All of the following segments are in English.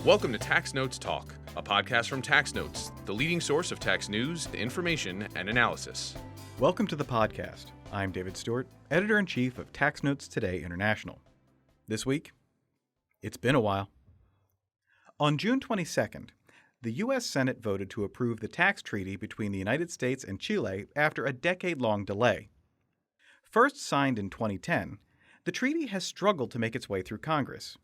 Welcome to Tax Notes Talk, a podcast from Tax Notes, the leading source of tax news, information, and analysis. Welcome to the podcast. I'm David Stewart, Editor-in-Chief of Tax Notes Today International. This week, it's been a while. On June 22nd, the U.S. Senate voted to approve the tax treaty between the United States and Chile after a decade-long delay. First signed in 2010, the treaty has struggled to make its way through Congress.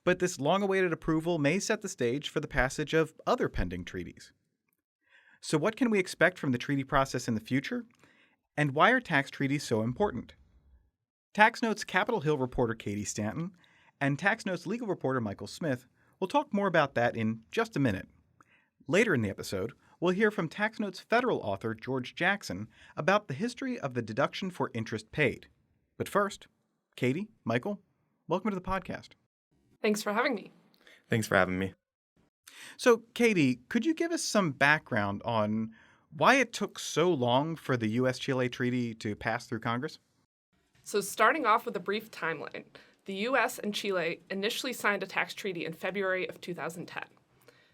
But this long-awaited approval may set the stage for the passage of other pending treaties. So what can we expect from the treaty process in the future? And why are tax treaties so important? Tax Notes Capitol Hill reporter Cady Stanton and Tax Notes legal reporter Michael Smith will talk more about that in just a minute. Later in the episode, we'll hear from Tax Notes federal author George Jackson about the history of the deduction for interest paid. But first, Cady, Michael, welcome to the podcast. Thanks for having me. Thanks for having me. So, Cady, could you give us some background on why it took so long for the U.S. Chile treaty to pass through Congress? So starting off with a brief timeline, the U.S. and Chile initially signed a tax treaty in February of 2010.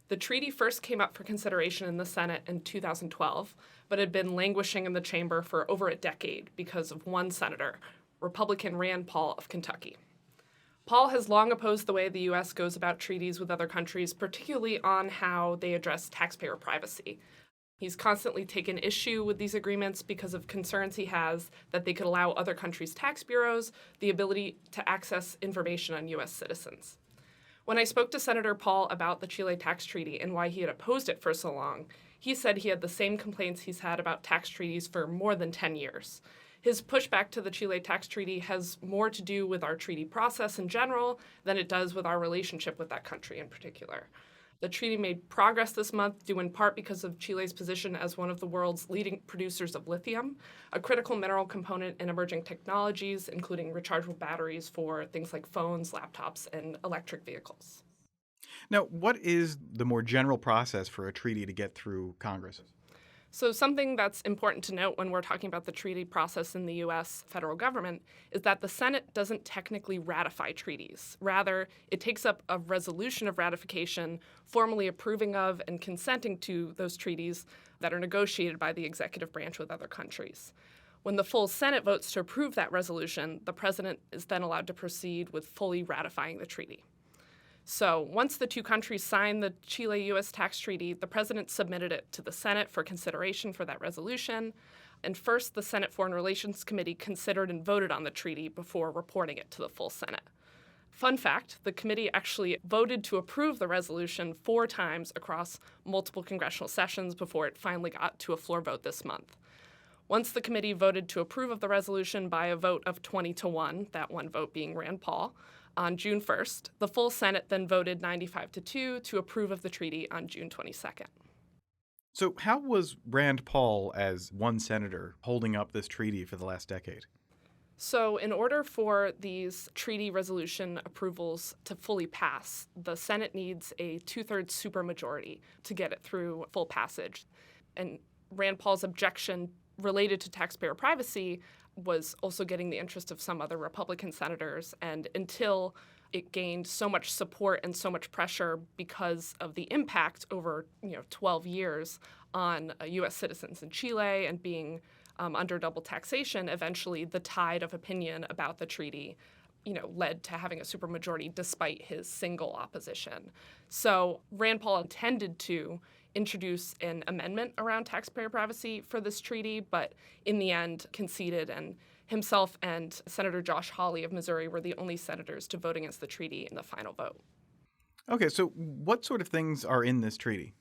The treaty first came up for consideration in the Senate in 2012, but had been languishing in the chamber for over a decade because of one senator, Republican Rand Paul of Kentucky. Paul has long opposed the way the U.S. goes about treaties with other countries, particularly on how they address taxpayer privacy. He's constantly taken issue with these agreements because of concerns he has that they could allow other countries' tax bureaus the ability to access information on U.S. citizens. When I spoke to Senator Paul about the Chile tax treaty and why he had opposed it for so long, he said he had the same complaints he's had about tax treaties for more than 10 years. His pushback to the Chile tax treaty has more to do with our treaty process in general than it does with our relationship with that country in particular. The treaty made progress this month due in part because of Chile's position as one of the world's leading producers of lithium, a critical mineral component in emerging technologies, including rechargeable batteries for things like phones, laptops, and electric vehicles. Now, what is the more general process for a treaty to get through Congress? So something that's important to note when we're talking about the treaty process in the U.S. federal government is that the Senate doesn't technically ratify treaties. Rather, it takes up a resolution of ratification, formally approving of and consenting to those treaties that are negotiated by the executive branch with other countries. When the full Senate votes to approve that resolution, the president is then allowed to proceed with fully ratifying the treaty. So once the two countries signed the Chile-U.S. tax treaty, the president submitted it to the Senate for consideration for that resolution. And first, the Senate Foreign Relations Committee considered and voted on the treaty before reporting it to the full Senate. Fun fact, the committee actually voted to approve the resolution 4 times across multiple congressional sessions before it finally got to a floor vote this month. Once the committee voted to approve of the resolution by a vote of 20-1, that one vote being Rand Paul, on June 1st, the full Senate then voted 95-2 to approve of the treaty on June 22nd. So how was Rand Paul, as one senator, holding up this treaty for the last decade? So in order for these treaty resolution approvals to fully pass, the Senate needs a 2/3 supermajority to get it through full passage. And Rand Paul's objection related to taxpayer privacy was also getting the interest of some other Republican senators. And until it gained so much support and so much pressure because of the impact over 12 years on U.S. citizens in Chile and being under double taxation, eventually the tide of opinion about the treaty led to having a supermajority despite his single opposition. So Rand Paul intended to introduce an amendment around taxpayer privacy for this treaty, but in the end conceded, and himself and Senator Josh Hawley of Missouri were the only senators to vote against the treaty in the final vote. Okay, so what sort of things are in this treaty?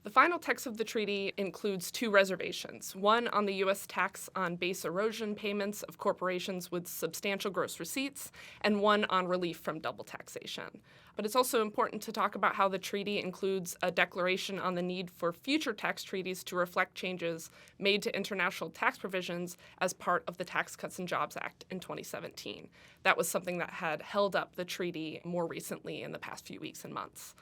The final text of the treaty includes 2 reservations, one on the U.S. tax on base erosion payments of corporations with substantial gross receipts, and one on relief from double taxation. But it's also important to talk about how the treaty includes a declaration on the need for future tax treaties to reflect changes made to international tax provisions as part of the Tax Cuts and Jobs Act in 2017. That was something that had held up the treaty more recently in the past few weeks and months.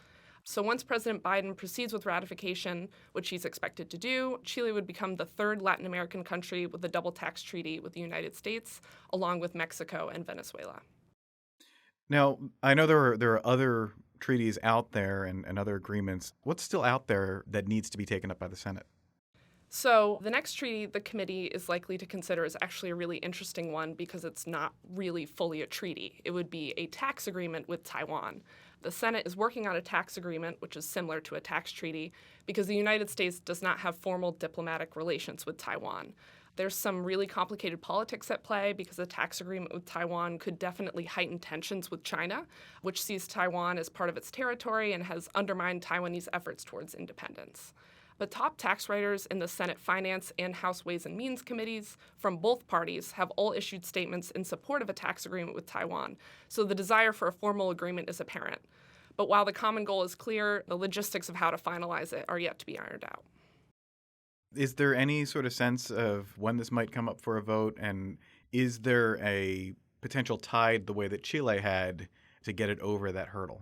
So once President Biden proceeds with ratification, which he's expected to do, Chile would become the 3rd Latin American country with a double tax treaty with the United States, along with Mexico and Venezuela. Now, I know there are other treaties out there and other agreements. What's still out there that needs to be taken up by the Senate? So, the next treaty the committee is likely to consider is actually a really interesting one because it's not really fully a treaty. It would be a tax agreement with Taiwan. The Senate is working on a tax agreement, which is similar to a tax treaty, because the United States does not have formal diplomatic relations with Taiwan. There's some really complicated politics at play because a tax agreement with Taiwan could definitely heighten tensions with China, which sees Taiwan as part of its territory and has undermined Taiwanese efforts towards independence. But top tax writers in the Senate Finance and House Ways and Means committees from both parties have all issued statements in support of a tax agreement with Taiwan, so the desire for a formal agreement is apparent. But while the common goal is clear, the logistics of how to finalize it are yet to be ironed out. Is there any sort of sense of when this might come up for a vote? And is there a potential tide the way that Chile had to get it over that hurdle?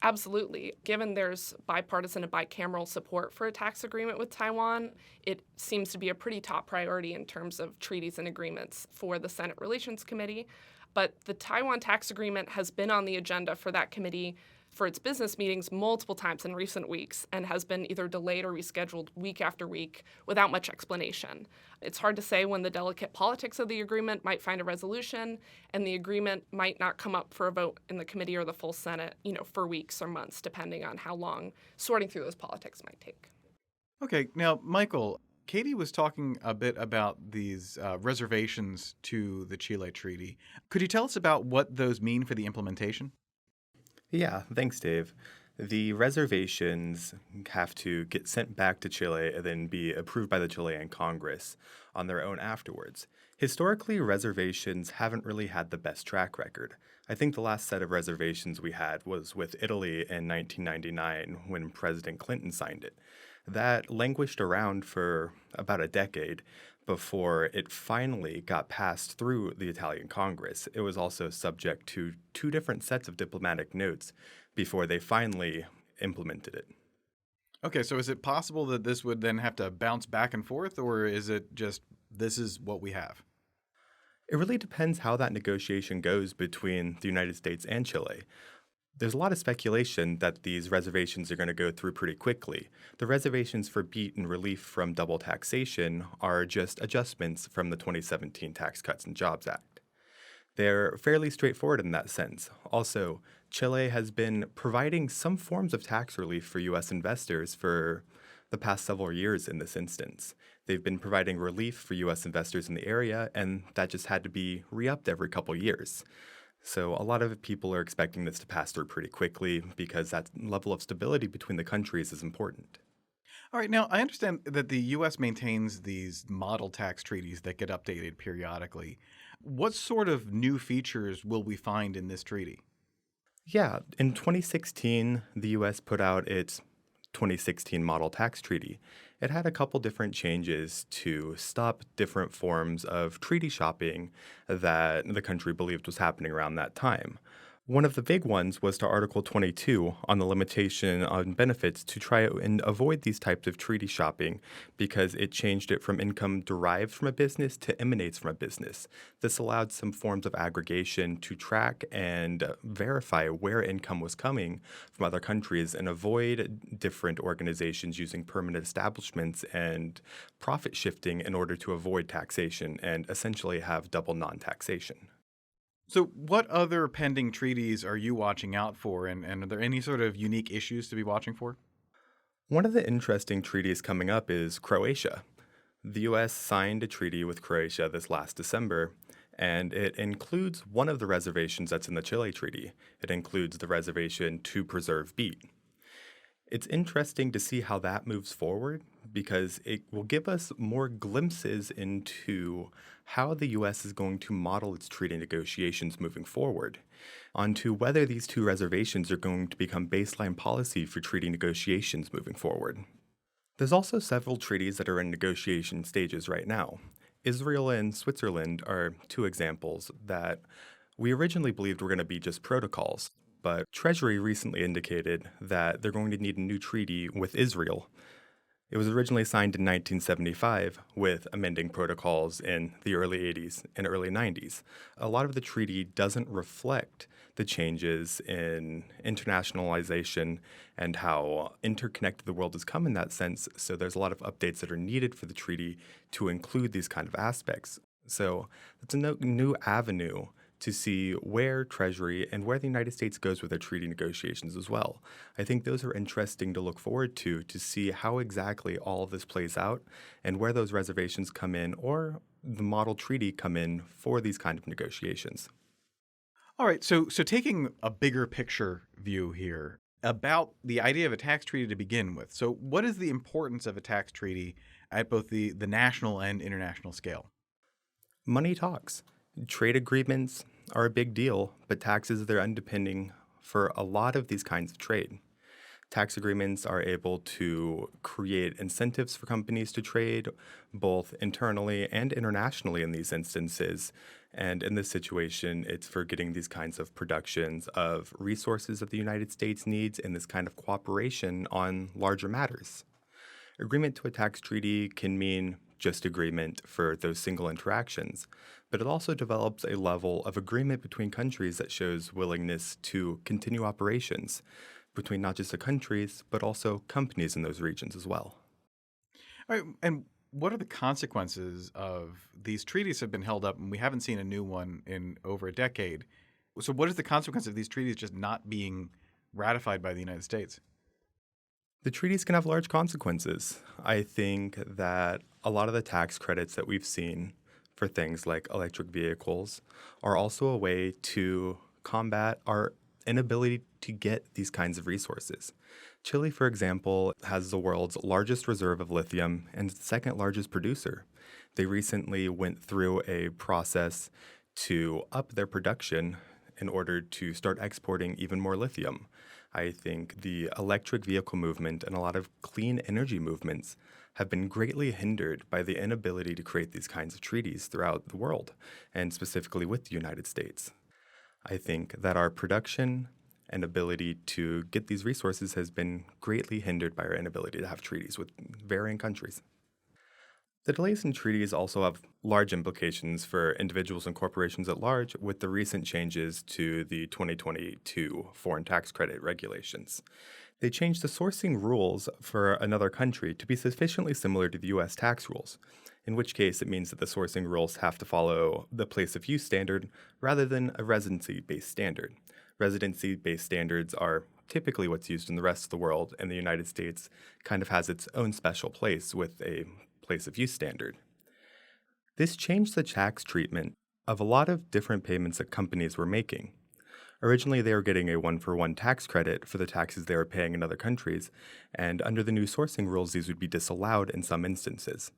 Absolutely. Given there's bipartisan and bicameral support for a tax agreement with Taiwan, it seems to be a pretty top priority in terms of treaties and agreements for the Senate Relations Committee. But the Taiwan tax agreement has been on the agenda for that committee for its business meetings multiple times in recent weeks and has been either delayed or rescheduled week after week without much explanation. It's hard to say when the delicate politics of the agreement might find a resolution, and the agreement might not come up for a vote in the committee or the full Senate, for weeks or months, depending on how long sorting through those politics might take. Okay, now, Michael, Cady was talking a bit about these reservations to the Chile Treaty. Could you tell us about what those mean for the implementation? Yeah, thanks, Dave. The reservations have to get sent back to Chile and then be approved by the Chilean Congress on their own afterwards. Historically, reservations haven't really had the best track record. I think the last set of reservations we had was with Italy in 1999 when President Clinton signed it. That languished around for about a decade before it finally got passed through the Italian Congress. It was also subject to two different sets of diplomatic notes before they finally implemented it. Okay, so is it possible that this would then have to bounce back and forth, or is it just this is what we have? It really depends how that negotiation goes between the United States and Chile. There's a lot of speculation that these reservations are going to go through pretty quickly. The reservations for BEAT and relief from double taxation are just adjustments from the 2017 Tax Cuts and Jobs Act. They're fairly straightforward in that sense. Also, Chile has been providing some forms of tax relief for U.S. investors for the past several years in this instance. They've been providing relief for U.S. investors in the area, and that just had to be re-upped every couple years. So a lot of people are expecting this to pass through pretty quickly because that level of stability between the countries is important. All right, now I understand that the U.S. maintains these model tax treaties that get updated periodically. What sort of new features will we find in this treaty? Yeah, in 2016, the U.S. put out its 2016 Model Tax Treaty. It had a couple different changes to stop different forms of treaty shopping that the country believed was happening around that time. One of the big ones was to Article 22 on the limitation on benefits to try and avoid these types of treaty shopping because it changed it from income derived from a business to emanates from a business. This allowed some forms of aggregation to track and verify where income was coming from other countries and avoid different organizations using permanent establishments and profit shifting in order to avoid taxation and essentially have double non-taxation. So what other pending treaties are you watching out for, and are there any sort of unique issues to be watching for? One of the interesting treaties coming up is Croatia. The U.S. signed a treaty with Croatia this last December, and it includes one of the reservations that's in the Chile Treaty. It includes the reservation to preserve beet. It's interesting to see how that moves forward because it will give us more glimpses into how the U.S. is going to model its treaty negotiations moving forward, onto whether these two reservations are going to become baseline policy for treaty negotiations moving forward. There's also several treaties that are in negotiation stages right now. Israel and Switzerland are two examples that we originally believed were going to be just protocols. But Treasury recently indicated that they're going to need a new treaty with Israel. It was originally signed in 1975 with amending protocols in the early 80s and early 90s. A lot of the treaty doesn't reflect the changes in internationalization and how interconnected the world has come in that sense, so there's a lot of updates that are needed for the treaty to include these kind of aspects. So it's a new avenue to see where Treasury and where the United States goes with their treaty negotiations as well. I think those are interesting to look forward to see how exactly all of this plays out and where those reservations come in or the model treaty come in for these kind of negotiations. All right, so taking a bigger picture view here about the idea of a tax treaty to begin with. So what is the importance of a tax treaty at both the national and international scale? Money talks. Trade agreements are a big deal, but taxes are the underpinning for a lot of these kinds of trade. Tax agreements are able to create incentives for companies to trade, both internally and internationally in these instances. And in this situation, it's for getting these kinds of productions of resources that the United States needs and this kind of cooperation on larger matters. Agreement to a tax treaty can mean just agreement for those single interactions, but it also develops a level of agreement between countries that shows willingness to continue operations between not just the countries, but also companies in those regions as well. All right, and what are the consequences of these treaties have been held up, and we haven't seen a new one in over a decade. So what is the consequence of these treaties just not being ratified by the United States? The treaties can have large consequences. I think that a lot of the tax credits that we've seen for things like electric vehicles are also a way to combat our inability to get these kinds of resources. Chile, for example, has the world's largest reserve of lithium and second largest producer. They recently went through a process to up their production in order to start exporting even more lithium. I think the electric vehicle movement and a lot of clean energy movements have been greatly hindered by the inability to create these kinds of treaties throughout the world, and specifically with the United States. I think that our production and ability to get these resources has been greatly hindered by our inability to have treaties with varying countries. The delays in treaties also have large implications for individuals and corporations at large with the recent changes to the 2022 foreign tax credit regulations. They changed the sourcing rules for another country to be sufficiently similar to the U.S. tax rules, in which case it means that the sourcing rules have to follow the place of use standard rather than a residency-based standard. Residency-based standards are typically what's used in the rest of the world, and the United States kind of has its own special place with a place of use standard. This changed the tax treatment of a lot of different payments that companies were making. Originally, they were getting a one-for-one tax credit for the taxes they were paying in other countries, and under the new sourcing rules, these would be disallowed in some instances.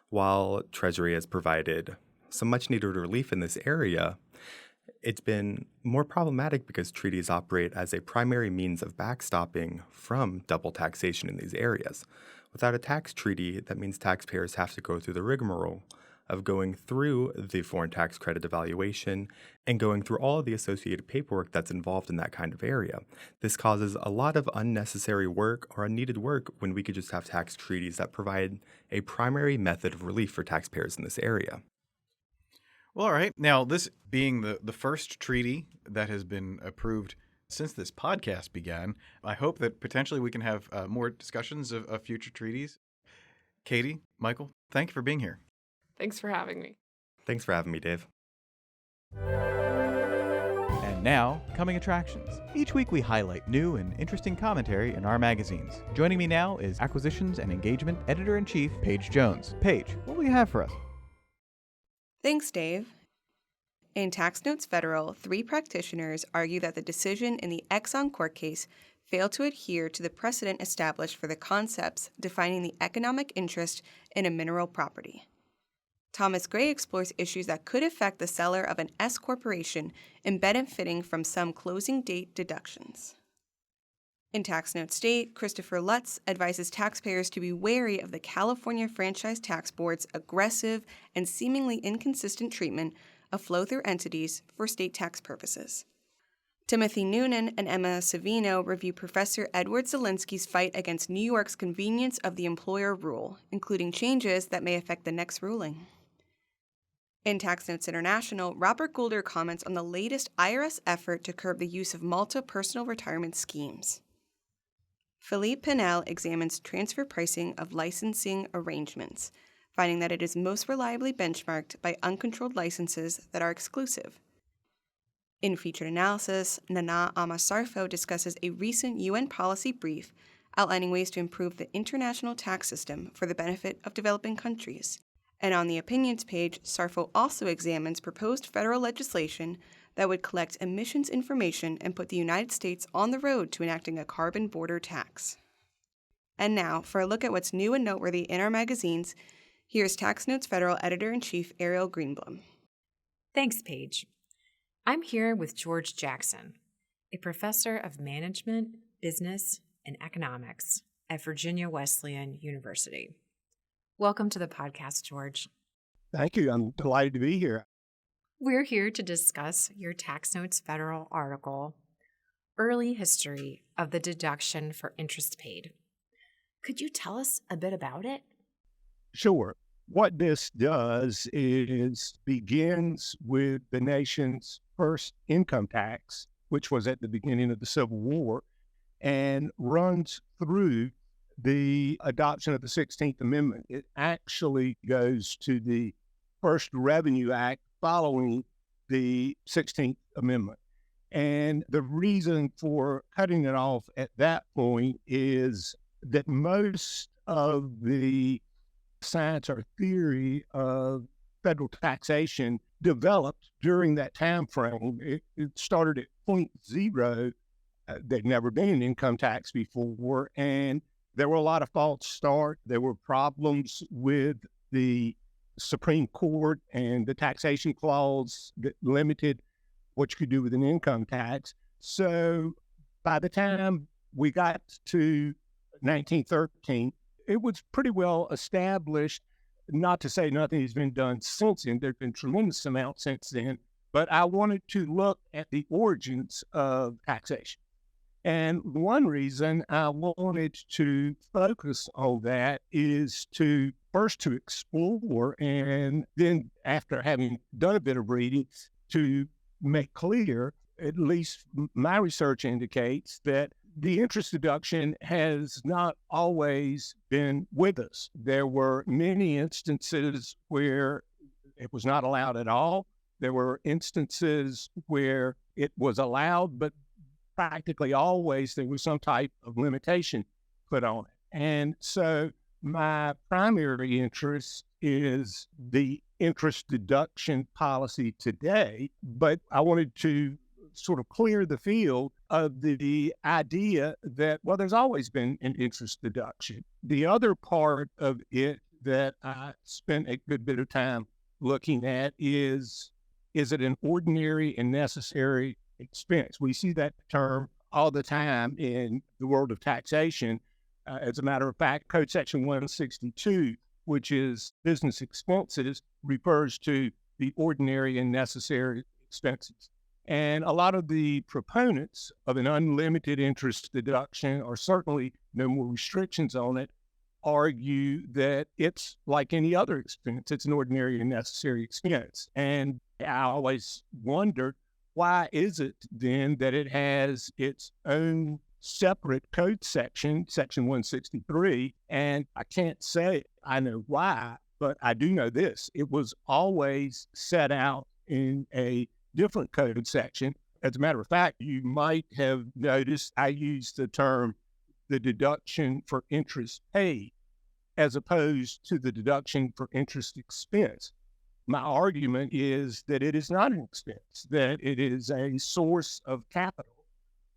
While Treasury has provided some much-needed relief in this area, it's been more problematic because treaties operate as a primary means of backstopping from double taxation in these areas. Without a tax treaty, that means taxpayers have to go through the rigmarole of going through the foreign tax credit evaluation and going through all of the associated paperwork that's involved in that kind of area. This causes a lot of unnecessary work or unneeded work when we could just have tax treaties that provide a primary method of relief for taxpayers in this area. Well, all right. Now, this being the first treaty that has been approved since this podcast began, I hope that potentially we can have more discussions of future treaties. Cady, Michael, thank you for being here. Thanks for having me. Thanks for having me, Dave. And now, coming attractions. Each week we highlight new and interesting commentary in our magazines. Joining me now is Acquisitions and Engagement Editor-in-Chief, Paige Jones. Paige, what will you have for us? Thanks, Dave. In Tax Notes Federal, 3 practitioners argue that the decision in the Exxon court case failed to adhere to the precedent established for the concepts defining the economic interest in a mineral property. Thomas Gray explores issues that could affect the seller of an S corporation in benefiting from some closing date deductions. In Tax Notes State, Christopher Lutz advises taxpayers to be wary of the California Franchise Tax Board's aggressive and seemingly inconsistent treatment of flow-through entities for state tax purposes. Timothy Noonan and Emma Savino review Professor Edward Zielinski's fight against New York's convenience of the employer rule, including changes that may affect the next ruling. In Tax Notes International, Robert Goulder comments on the latest IRS effort to curb the use of Malta personal retirement schemes. Philippe Pinel examines transfer pricing of licensing arrangements, finding that it is most reliably benchmarked by uncontrolled licenses that are exclusive. In featured analysis, Nana Amasarfo discusses a recent UN policy brief outlining ways to improve the international tax system for the benefit of developing countries. And on the opinions page, Sarfo also examines proposed federal legislation that would collect emissions information and put the United States on the road to enacting a carbon border tax. And now, for a look at what's new and noteworthy in our magazines, here's Tax Notes Federal Editor-in-Chief Ariel Greenblum. Thanks, Paige. I'm here with George Jackson, a professor of management, business, and economics at Virginia Wesleyan University. Welcome to the podcast, George. Thank you. I'm delighted to be here. We're here to discuss your Tax Notes Federal article, Early History of the Deduction for Interest Paid. Could you tell us a bit about it? Sure. What this does is begins with the nation's first income tax, which was at the beginning of the Civil War, and runs through the adoption of the 16th Amendment. It actually goes to the first Revenue Act following the 16th Amendment. And the reason for cutting it off at that point is that most of the science or theory of federal taxation developed during that time frame. It started at point zero. There'd never been an income tax before, and there were a lot of false starts. There were problems with the Supreme Court and the taxation clause that limited what you could do with an income tax. So by the time we got to 1913, it was pretty well established. Not to say nothing has been done since then. There's been tremendous amount since then. But I wanted to look at the origins of taxation. And one reason I wanted to focus on that is to first to explore, and then after having done a bit of reading, to make clear, at least my research indicates, that the interest deduction has not always been with us. There were many instances where it was not allowed at all. There were instances where it was allowed, but practically always there was some type of limitation put on it. And so my primary interest is the interest deduction policy today, but I wanted to sort of clear the field of the idea that, well, there's always been an interest deduction. The other part of it that I spent a good bit of time looking at is it an ordinary and necessary expense? We see that term all the time in the world of taxation. As a matter of fact, Code Section 162, which is business expenses, refers to the ordinary and necessary expenses. And a lot of the proponents of an unlimited interest deduction, or certainly no more restrictions on it, argue that it's like any other expense. It's an ordinary and necessary expense. And I always wondered, why is it then that it has its own separate code section, Section 163? And I can't say I know why, but I do know this. It was always set out in a different code section. As a matter of fact, you might have noticed I used the term the deduction for interest paid as opposed to the deduction for interest expense. My argument is that it is not an expense, that it is a source of capital.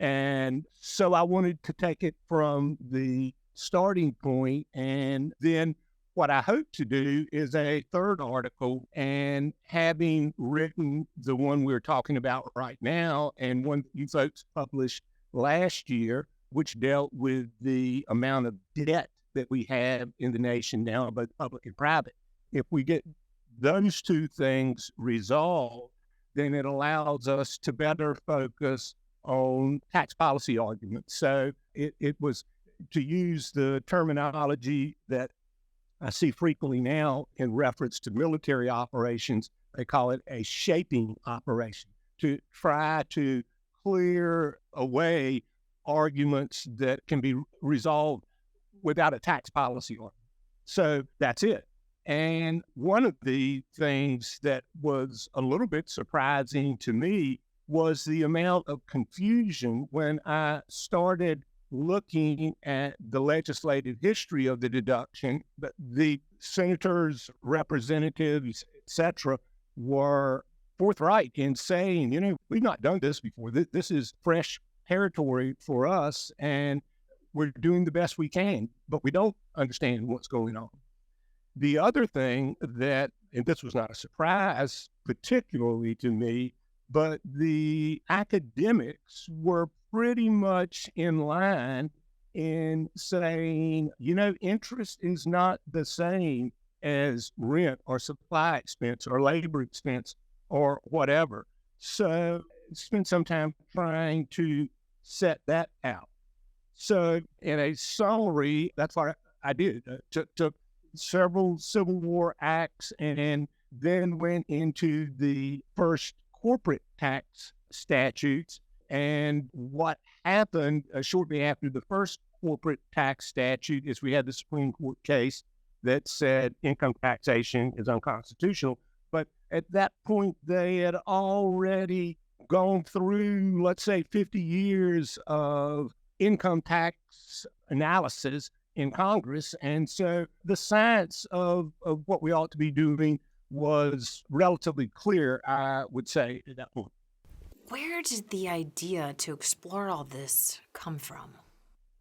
And so I wanted to take it from the starting point, and then what I hope to do is a third article, and having written the one we're talking about right now and one that you folks published last year, which dealt with the amount of debt that we have in the nation now, both public and private. If we get those two things resolved, then it allows us to better focus on tax policy arguments. So it was, to use the terminology that I see frequently now in reference to military operations, they call it a shaping operation, to try to clear away arguments that can be resolved without a tax policy argument. So that's it. And one of the things that was a little bit surprising to me was the amount of confusion when I started looking at the legislative history of the deduction. But the senators, representatives, etc., were forthright in saying, we've not done this before. This is fresh territory for us, and we're doing the best we can, but we don't understand what's going on. The other thing that, and this was not a surprise particularly to me, but the academics were pretty much in line in saying, interest is not the same as rent or supply expense or labor expense or whatever. So spend some time trying to set that out. So in a summary, that's what I did. Took several Civil War acts and then went into the first corporate tax statutes. And what happened shortly after the first corporate tax statute is we had the Supreme Court case that said income taxation is unconstitutional. But at that point, they had already gone through, let's say, 50 years of income tax analysis in Congress. And so the science of what we ought to be doing was relatively clear, I would say, at that point. Where did the idea to explore all this come from?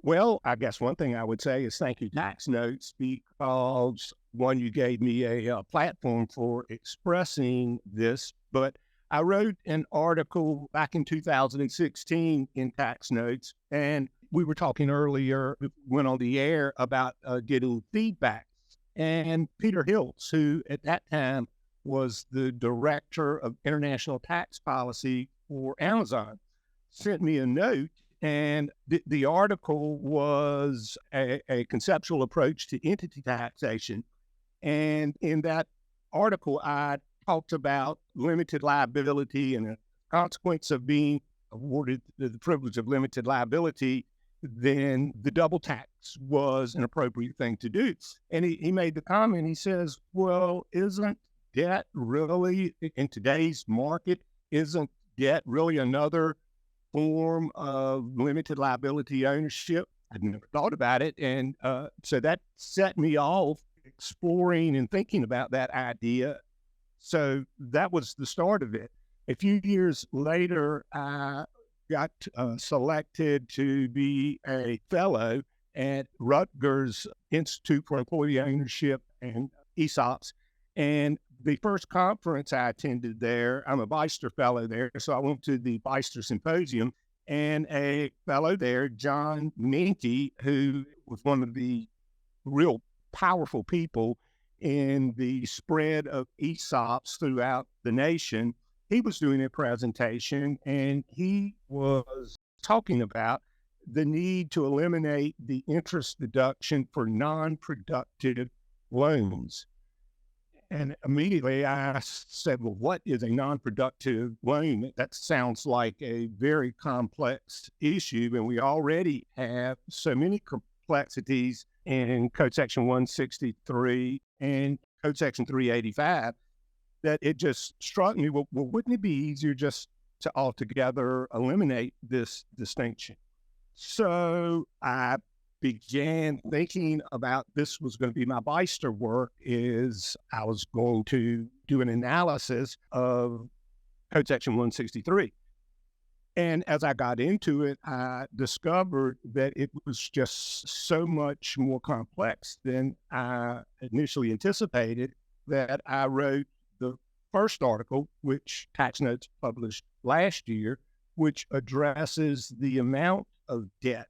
Well, I guess one thing I would say is thank you, Tax Notes, because one, you gave me a platform for expressing this, but I wrote an article back in 2016 in Tax Notes, and we were talking earlier, went on the air about getting feedback. And Peter Hiltz, who at that time was the director of international tax policy for Amazon, sent me a note. And the article was a conceptual approach to entity taxation. And in that article, I talked about limited liability and a consequence of being awarded the privilege of limited liability, then the double tax was an appropriate thing to do. And he made the comment, he says, well, isn't debt really, in today's market, isn't debt really another form of limited liability ownership? I'd never thought about it. And so that set me off exploring and thinking about that idea. So that was the start of it. A few years later, I got selected to be a fellow at Rutgers Institute for Employee Ownership and ESOPs. And the first conference I attended there, I'm a Beister fellow there, so I went to the Beister Symposium, and a fellow there, John Minke, who was one of the real powerful people in the spread of ESOPs throughout the nation, he was doing a presentation, and he was talking about the need to eliminate the interest deduction for non-productive loans. And immediately I said, well, what is a non-productive loan? That sounds like a very complex issue, and we already have so many complexities in Code Section 163 and Code Section 385 that it just struck me, well, wouldn't it be easier just to altogether eliminate this distinction? So I began thinking about this was going to be my Beister work, is I was going to do an analysis of Code Section 163. And as I got into it, I discovered that it was just so much more complex than I initially anticipated, that I wrote the first article, which Tax Notes published last year, which addresses the amount of debt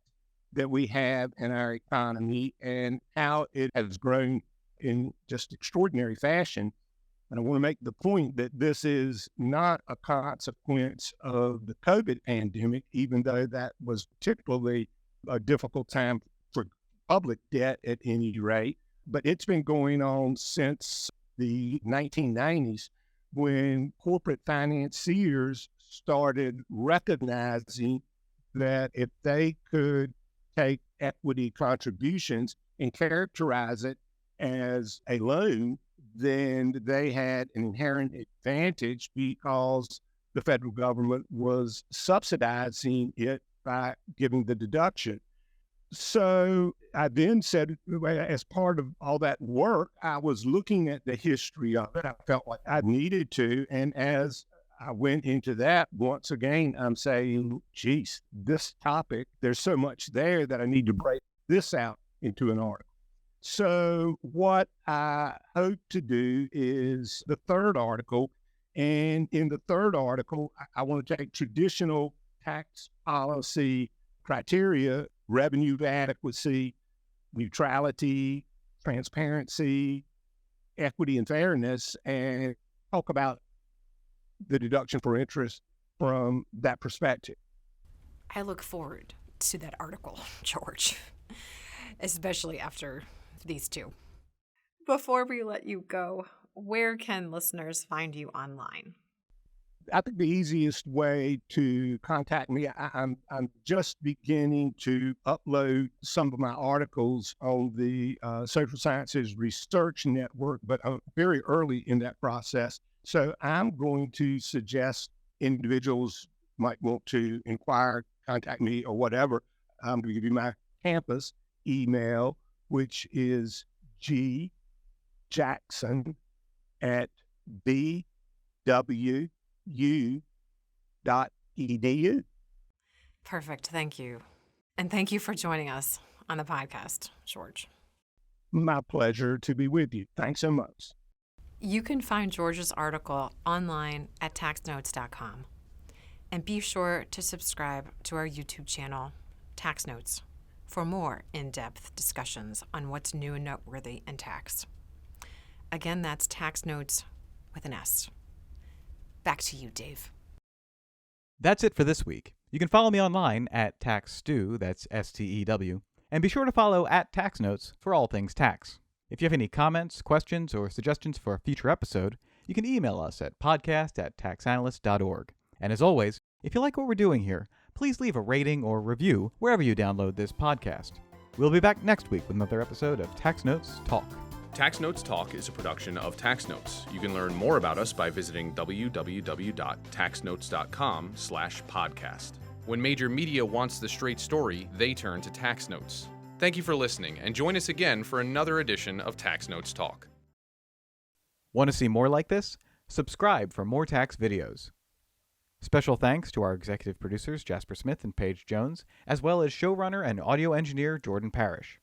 that we have in our economy and how it has grown in just extraordinary fashion. And I want to make the point that this is not a consequence of the COVID pandemic, even though that was particularly a difficult time for public debt at any rate. But it's been going on since the 1990s, when corporate financiers started recognizing that if they could take equity contributions and characterize it as a loan, then they had an inherent advantage because the federal government was subsidizing it by giving the deduction. So I then said, as part of all that work, I was looking at the history of it. I felt like I needed to. And as I went into that, once again, I'm saying, geez, this topic, there's so much there that I need to break this out into an article. So what I hope to do is the third article. And in the third article, I want to take traditional tax policy criteria, revenue adequacy, neutrality, transparency, equity, and fairness, and talk about the deduction for interest from that perspective. I look forward to that article, George, especially after these two. Before we let you go, where can listeners find you online? I think the easiest way to contact me, I'm just beginning to upload some of my articles on the Social Sciences Research Network, but I'm very early in that process. So I'm going to suggest individuals might want to inquire, contact me, or whatever. I'm going to give you my campus email, which is gjackson@bwu.edu. Perfect. Thank you. And thank you for joining us on the podcast, George. My pleasure to be with you. Thanks so much. You can find George's article online at taxnotes.com. And be sure to subscribe to our YouTube channel, Tax Notes, for more in-depth discussions on what's new and noteworthy in tax. Again, that's Tax Notes with an S. Back to you, Dave. That's it for this week. You can follow me online at TaxStew, that's STEW, and be sure to follow at Tax Notes for all things tax. If you have any comments, questions, or suggestions for a future episode, you can email us at podcast@taxanalyst.org. And as always, if you like what we're doing here, please leave a rating or review wherever you download this podcast. We'll be back next week with another episode of Tax Notes Talk. Tax Notes Talk is a production of Tax Notes. You can learn more about us by visiting www.taxnotes.com/podcast. When major media wants the straight story, they turn to Tax Notes. Thank you for listening, and join us again for another edition of Tax Notes Talk. Want to see more like this? Subscribe for more tax videos. Special thanks to our executive producers, Jasper Smith and Paige Jones, as well as showrunner and audio engineer Jordan Parrish.